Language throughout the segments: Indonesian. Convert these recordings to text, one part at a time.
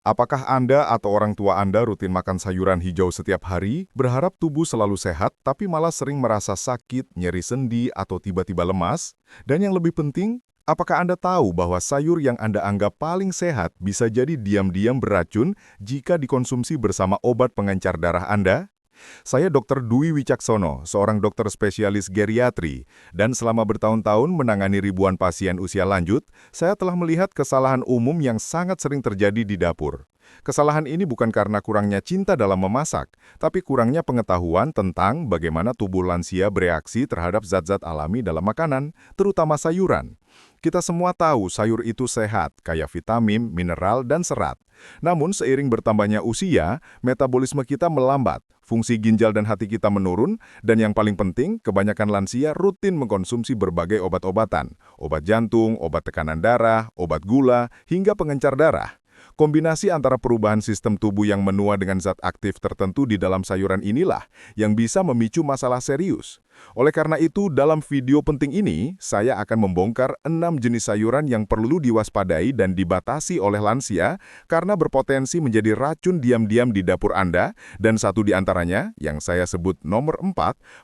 Apakah Anda atau orang tua Anda rutin makan sayuran hijau setiap hari, berharap tubuh selalu sehat, tapi malah sering merasa sakit, nyeri sendi, atau tiba-tiba lemas? Dan yang lebih penting, apakah Anda tahu bahwa sayur yang Anda anggap paling sehat bisa jadi diam-diam beracun jika dikonsumsi bersama obat pengencer darah Anda? Saya Dr. Dwi Wicaksono, seorang dokter spesialis geriatri, dan selama bertahun-tahun menangani ribuan pasien usia lanjut, saya telah melihat kesalahan umum yang sangat sering terjadi di dapur. Kesalahan ini bukan karena kurangnya cinta dalam memasak, tapi kurangnya pengetahuan tentang bagaimana tubuh lansia bereaksi terhadap zat-zat alami dalam makanan, terutama sayuran. Kita semua tahu sayur itu sehat, kaya vitamin, mineral, dan serat. Namun seiring bertambahnya usia, metabolisme kita melambat, fungsi ginjal dan hati kita menurun, dan yang paling penting, kebanyakan lansia rutin mengkonsumsi berbagai obat-obatan, obat jantung, obat tekanan darah, obat gula, hingga pengencar darah. Kombinasi antara perubahan sistem tubuh yang menua dengan zat aktif tertentu di dalam sayuran inilah yang bisa memicu masalah serius. Oleh karena itu, dalam video penting ini, saya akan membongkar 6 jenis sayuran yang perlu diwaspadai dan dibatasi oleh lansia karena berpotensi menjadi racun diam-diam di dapur Anda, dan satu di antaranya, yang saya sebut nomor 4,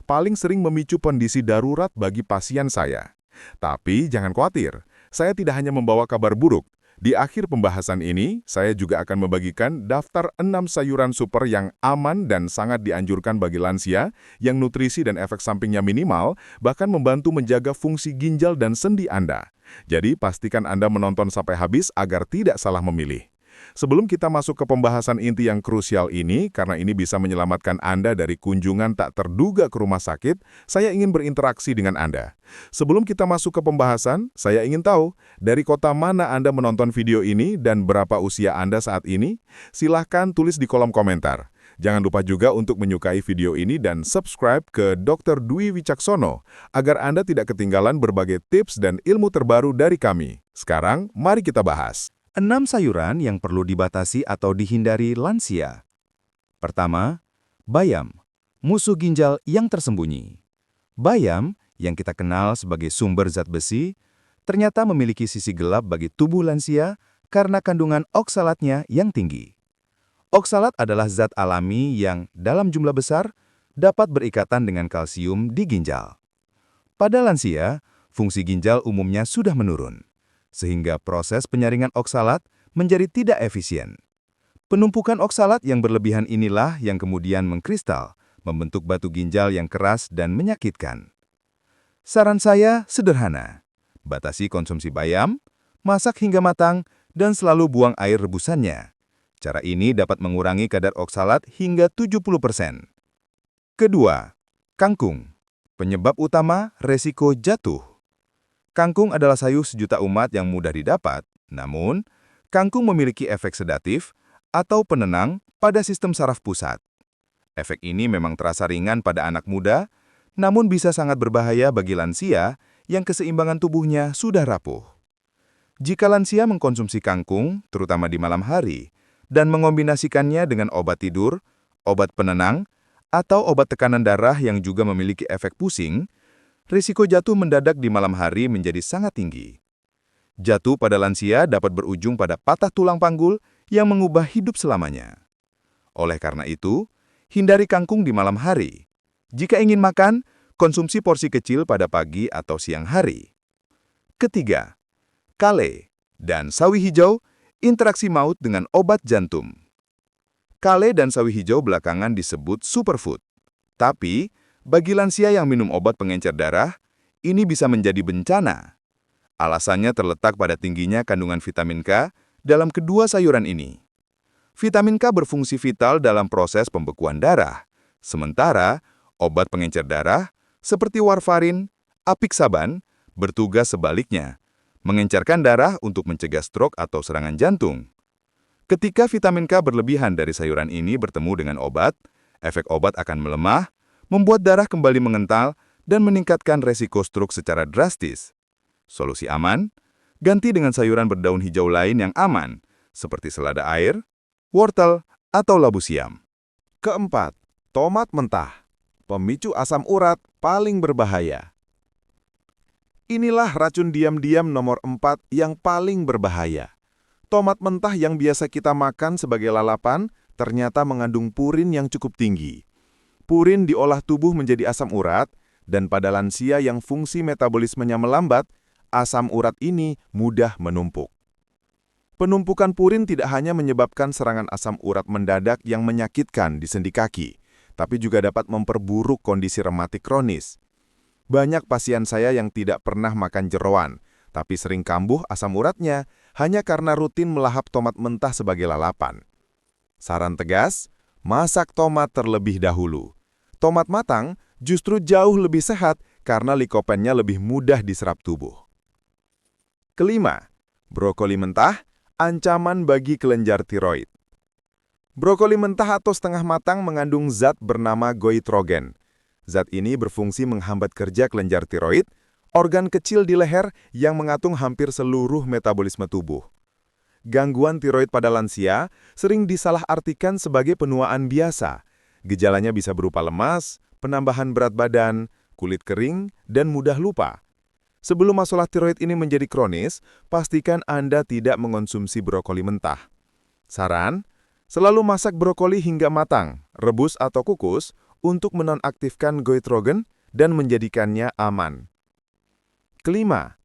paling sering memicu kondisi darurat bagi pasien saya. Tapi jangan khawatir, saya tidak hanya membawa kabar buruk. Di akhir pembahasan ini, saya juga akan membagikan daftar 6 sayuran super yang aman dan sangat dianjurkan bagi lansia, yang nutrisi dan efek sampingnya minimal, bahkan membantu menjaga fungsi ginjal dan sendi Anda. Jadi, pastikan Anda menonton sampai habis agar tidak salah memilih. Sebelum kita masuk ke pembahasan inti yang krusial ini, karena ini bisa menyelamatkan Anda dari kunjungan tak terduga ke rumah sakit, saya ingin berinteraksi dengan Anda. Sebelum kita masuk ke pembahasan, saya ingin tahu, dari kota mana Anda menonton video ini dan berapa usia Anda saat ini? Silahkan tulis di kolom komentar. Jangan lupa juga untuk menyukai video ini dan subscribe ke Dr. Dwi Wicaksono, agar Anda tidak ketinggalan berbagai tips dan ilmu terbaru dari kami. Sekarang, mari kita bahas. 6 sayuran yang perlu dibatasi atau dihindari lansia. Pertama, bayam, musuh ginjal yang tersembunyi. Bayam, yang kita kenal sebagai sumber zat besi, ternyata memiliki sisi gelap bagi tubuh lansia karena kandungan oksalatnya yang tinggi. Oksalat adalah zat alami yang, dalam jumlah besar, dapat berikatan dengan kalsium di ginjal. Pada lansia, fungsi ginjal umumnya sudah menurun, sehingga proses penyaringan oksalat menjadi tidak efisien. Penumpukan oksalat yang berlebihan inilah yang kemudian mengkristal, membentuk batu ginjal yang keras dan menyakitkan. Saran saya sederhana, batasi konsumsi bayam, masak hingga matang, dan selalu buang air rebusannya. Cara ini dapat mengurangi kadar oksalat hingga 70%. Kedua, kangkung. Penyebab utama resiko jatuh. Kangkung adalah sayur sejuta umat yang mudah didapat, namun kangkung memiliki efek sedatif atau penenang pada sistem saraf pusat. Efek ini memang terasa ringan pada anak muda, namun bisa sangat berbahaya bagi lansia yang keseimbangan tubuhnya sudah rapuh. Jika lansia mengkonsumsi kangkung, terutama di malam hari, dan mengombinasikannya dengan obat tidur, obat penenang, atau obat tekanan darah yang juga memiliki efek pusing, risiko jatuh mendadak di malam hari menjadi sangat tinggi. Jatuh pada lansia dapat berujung pada patah tulang panggul yang mengubah hidup selamanya. Oleh karena itu, hindari kangkung di malam hari. Jika ingin makan, konsumsi porsi kecil pada pagi atau siang hari. Ketiga, kale dan sawi hijau, interaksi maut dengan obat jantung. Kale dan sawi hijau belakangan disebut superfood. Tapi, bagi lansia yang minum obat pengencer darah, ini bisa menjadi bencana. Alasannya terletak pada tingginya kandungan vitamin K dalam kedua sayuran ini. Vitamin K berfungsi vital dalam proses pembekuan darah, sementara obat pengencer darah seperti warfarin, apixaban bertugas sebaliknya, mengencerkan darah untuk mencegah stroke atau serangan jantung. Ketika vitamin K berlebihan dari sayuran ini bertemu dengan obat, efek obat akan melemah, membuat darah kembali mengental, dan meningkatkan resiko stroke secara drastis. Solusi aman? Ganti dengan sayuran berdaun hijau lain yang aman, seperti selada air, wortel, atau labu siam. Keempat, tomat mentah, pemicu asam urat paling berbahaya. Inilah racun diam-diam nomor 4 yang paling berbahaya. Tomat mentah yang biasa kita makan sebagai lalapan ternyata mengandung purin yang cukup tinggi. Purin diolah tubuh menjadi asam urat, dan pada lansia yang fungsi metabolismenya melambat, asam urat ini mudah menumpuk. Penumpukan purin tidak hanya menyebabkan serangan asam urat mendadak yang menyakitkan di sendi kaki, tapi juga dapat memperburuk kondisi rematik kronis. Banyak pasien saya yang tidak pernah makan jeroan, tapi sering kambuh asam uratnya hanya karena rutin melahap tomat mentah sebagai lalapan. Saran tegas, masak tomat terlebih dahulu. Tomat matang justru jauh lebih sehat karena likopennya lebih mudah diserap tubuh. Kelima, brokoli mentah, ancaman bagi kelenjar tiroid. Brokoli mentah atau setengah matang mengandung zat bernama goitrogen. Zat ini berfungsi menghambat kerja kelenjar tiroid, organ kecil di leher yang mengatur hampir seluruh metabolisme tubuh. Gangguan tiroid pada lansia sering disalahartikan sebagai penuaan biasa. Gejalanya bisa berupa lemas, penambahan berat badan, kulit kering, dan mudah lupa. Sebelum masalah tiroid ini menjadi kronis, pastikan Anda tidak mengonsumsi brokoli mentah. Saran, selalu masak brokoli hingga matang, rebus atau kukus untuk menonaktifkan goitrogen dan menjadikannya aman. Kelima,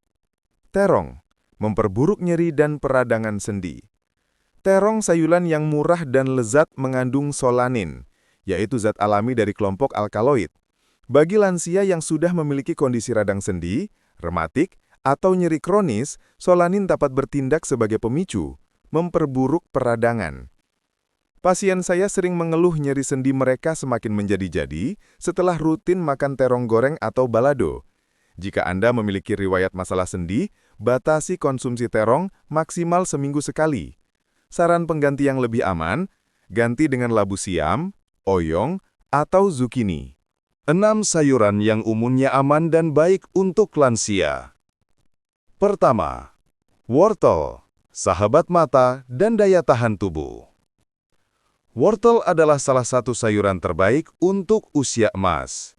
terong, memperburuk nyeri dan peradangan sendi. Terong sayuran yang murah dan lezat mengandung solanin, yaitu zat alami dari kelompok alkaloid. Bagi lansia yang sudah memiliki kondisi radang sendi, rematik, atau nyeri kronis, solanin dapat bertindak sebagai pemicu, memperburuk peradangan. Pasien saya sering mengeluh nyeri sendi mereka semakin menjadi-jadi setelah rutin makan terong goreng atau balado. Jika Anda memiliki riwayat masalah sendi, batasi konsumsi terong maksimal seminggu sekali. Saran pengganti yang lebih aman, ganti dengan labu siam, oyong, atau zucchini. 6 sayuran yang umumnya aman dan baik untuk lansia. Pertama, wortel, sahabat mata dan daya tahan tubuh. Wortel adalah salah satu sayuran terbaik untuk usia emas.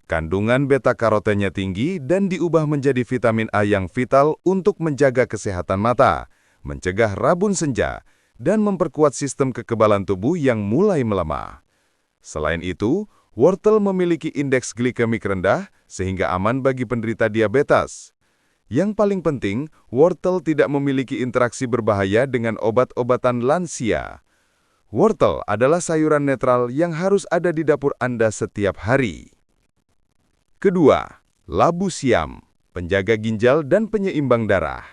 Kandungan beta-karotennya tinggi dan diubah menjadi vitamin A yang vital untuk menjaga kesehatan mata, mencegah rabun senja, dan memperkuat sistem kekebalan tubuh yang mulai melemah. Selain itu, wortel memiliki indeks glikemik rendah sehingga aman bagi penderita diabetes. Yang paling penting, wortel tidak memiliki interaksi berbahaya dengan obat-obatan lansia. Wortel adalah sayuran netral yang harus ada di dapur Anda setiap hari. Kedua, labu siam, penjaga ginjal dan penyeimbang darah.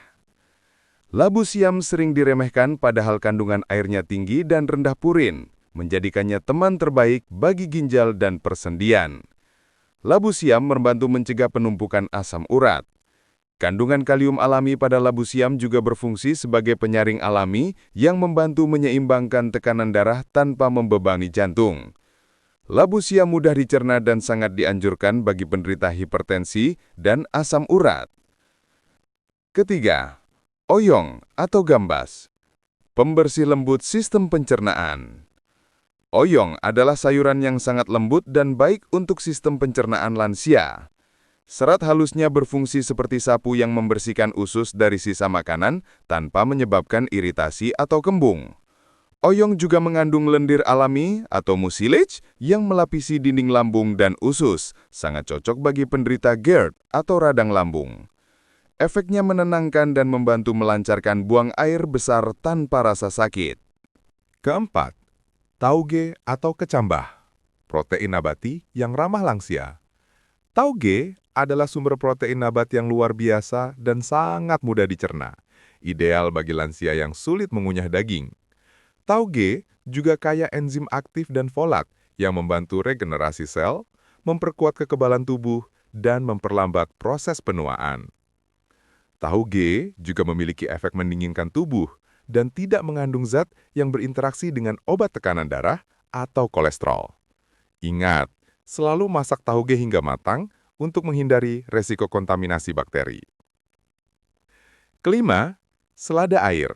Labu siam sering diremehkan padahal kandungan airnya tinggi dan rendah purin, menjadikannya teman terbaik bagi ginjal dan persendian. Labu siam membantu mencegah penumpukan asam urat. Kandungan kalium alami pada labu siam juga berfungsi sebagai penyaring alami yang membantu menyeimbangkan tekanan darah tanpa membebani jantung. Labu siam mudah dicerna dan sangat dianjurkan bagi penderita hipertensi dan asam urat. Ketiga, oyong atau gambas, pembersih lembut sistem pencernaan. Oyong adalah sayuran yang sangat lembut dan baik untuk sistem pencernaan lansia. Serat halusnya berfungsi seperti sapu yang membersihkan usus dari sisa makanan tanpa menyebabkan iritasi atau kembung. Oyong juga mengandung lendir alami atau mucilage yang melapisi dinding lambung dan usus, sangat cocok bagi penderita GERD atau radang lambung. Efeknya menenangkan dan membantu melancarkan buang air besar tanpa rasa sakit. Keempat, tauge atau kecambah, protein nabati yang ramah lansia. Tauge adalah sumber protein nabati yang luar biasa dan sangat mudah dicerna, ideal bagi lansia yang sulit mengunyah daging. Tauge juga kaya enzim aktif dan folat yang membantu regenerasi sel, memperkuat kekebalan tubuh, dan memperlambat proses penuaan. Tauge juga memiliki efek mendinginkan tubuh dan tidak mengandung zat yang berinteraksi dengan obat tekanan darah atau kolesterol. Ingat, selalu masak tauge hingga matang untuk menghindari resiko kontaminasi bakteri. Kelima, selada air,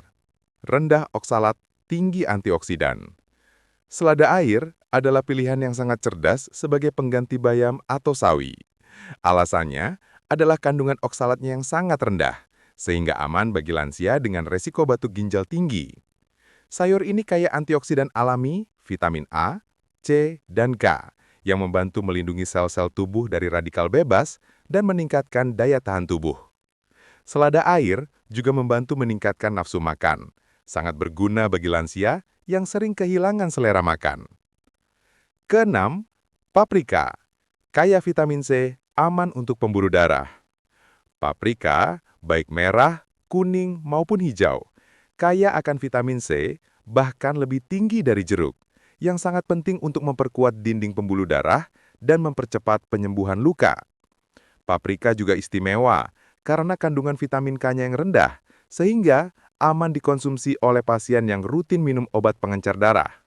rendah oksalat, tinggi antioksidan. Selada air adalah pilihan yang sangat cerdas sebagai pengganti bayam atau sawi. Alasannya adalah kandungan oksalatnya yang sangat rendah, sehingga aman bagi lansia dengan resiko batuk ginjal tinggi. Sayur ini kaya antioksidan alami, vitamin A, C, dan K, yang membantu melindungi sel-sel tubuh dari radikal bebas dan meningkatkan daya tahan tubuh. Selada air juga membantu meningkatkan nafsu makan, sangat berguna bagi lansia yang sering kehilangan selera makan. Keenam, paprika, kaya vitamin C, aman untuk pembuluh darah. Paprika, baik merah, kuning, maupun hijau, kaya akan vitamin C, bahkan lebih tinggi dari jeruk, yang sangat penting untuk memperkuat dinding pembuluh darah dan mempercepat penyembuhan luka. Paprika juga istimewa karena kandungan vitamin K-nya yang rendah, sehingga aman dikonsumsi oleh pasien yang rutin minum obat pengencer darah.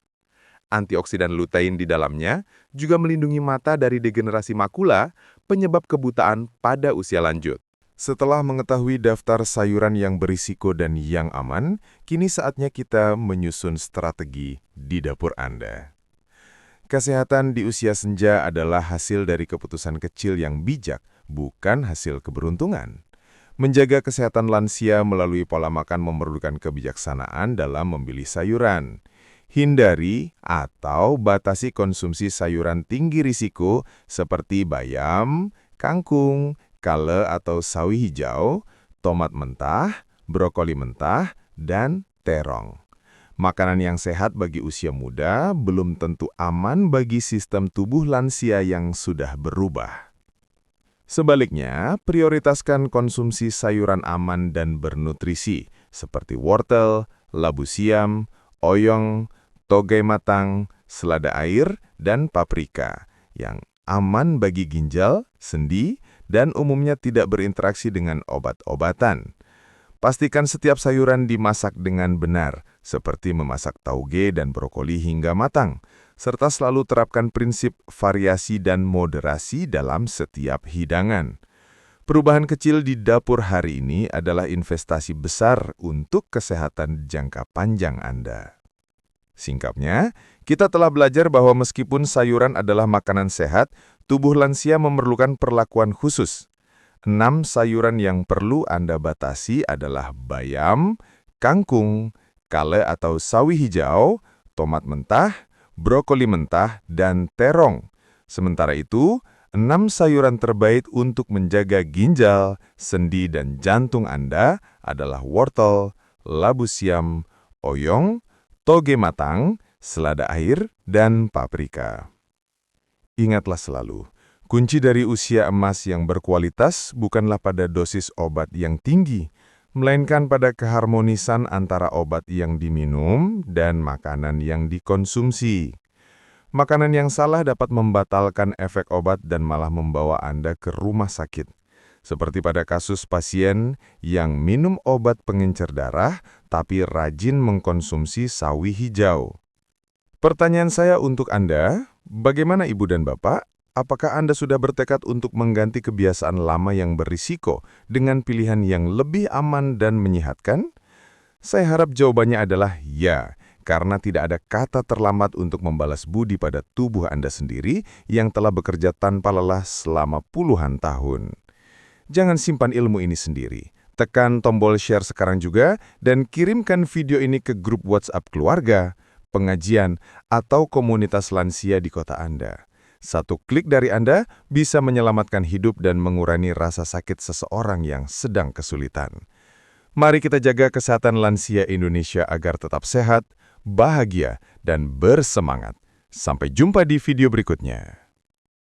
Antioksidan lutein di dalamnya juga melindungi mata dari degenerasi makula, penyebab kebutaan pada usia lanjut. Setelah mengetahui daftar sayuran yang berisiko dan yang aman, kini saatnya kita menyusun strategi di dapur Anda. Kesehatan di usia senja adalah hasil dari keputusan kecil yang bijak, bukan hasil keberuntungan. Menjaga kesehatan lansia melalui pola makan memerlukan kebijaksanaan dalam memilih sayuran. Hindari atau batasi konsumsi sayuran tinggi risiko seperti bayam, kangkung, kale atau sawi hijau, tomat mentah, brokoli mentah, dan terong. Makanan yang sehat bagi usia muda belum tentu aman bagi sistem tubuh lansia yang sudah berubah. Sebaliknya, prioritaskan konsumsi sayuran aman dan bernutrisi seperti wortel, labu siam, oyong, toge matang, selada air, dan paprika yang aman bagi ginjal, sendi, dan umumnya tidak berinteraksi dengan obat-obatan. Pastikan setiap sayuran dimasak dengan benar, seperti memasak tauge dan brokoli hingga matang, serta selalu terapkan prinsip variasi dan moderasi dalam setiap hidangan. Perubahan kecil di dapur hari ini adalah investasi besar untuk kesehatan jangka panjang Anda. Singkatnya, kita telah belajar bahwa meskipun sayuran adalah makanan sehat, tubuh lansia memerlukan perlakuan khusus. 6 sayuran yang perlu Anda batasi adalah bayam, kangkung, kale atau sawi hijau, tomat mentah, brokoli mentah, dan terong. Sementara itu, 6 sayuran terbaik untuk menjaga ginjal, sendi, dan jantung Anda adalah wortel, labu siam, oyong, toge matang, selada air, dan paprika. Ingatlah selalu, kunci dari usia emas yang berkualitas bukanlah pada dosis obat yang tinggi, melainkan pada keharmonisan antara obat yang diminum dan makanan yang dikonsumsi. Makanan yang salah dapat membatalkan efek obat dan malah membawa Anda ke rumah sakit. Seperti pada kasus pasien yang minum obat pengencer darah tapi rajin mengkonsumsi sawi hijau. Pertanyaan saya untuk Anda, bagaimana Ibu dan Bapak? Apakah Anda sudah bertekad untuk mengganti kebiasaan lama yang berisiko dengan pilihan yang lebih aman dan menyehatkan? Saya harap jawabannya adalah ya, karena tidak ada kata terlambat untuk membalas budi pada tubuh Anda sendiri yang telah bekerja tanpa lelah selama puluhan tahun. Jangan simpan ilmu ini sendiri. Tekan tombol share sekarang juga dan kirimkan video ini ke grup WhatsApp keluarga, pengajian, atau komunitas lansia di kota Anda. Satu klik dari Anda bisa menyelamatkan hidup dan mengurangi rasa sakit seseorang yang sedang kesulitan. Mari kita jaga kesehatan lansia Indonesia agar tetap sehat, bahagia, dan bersemangat. Sampai jumpa di video berikutnya.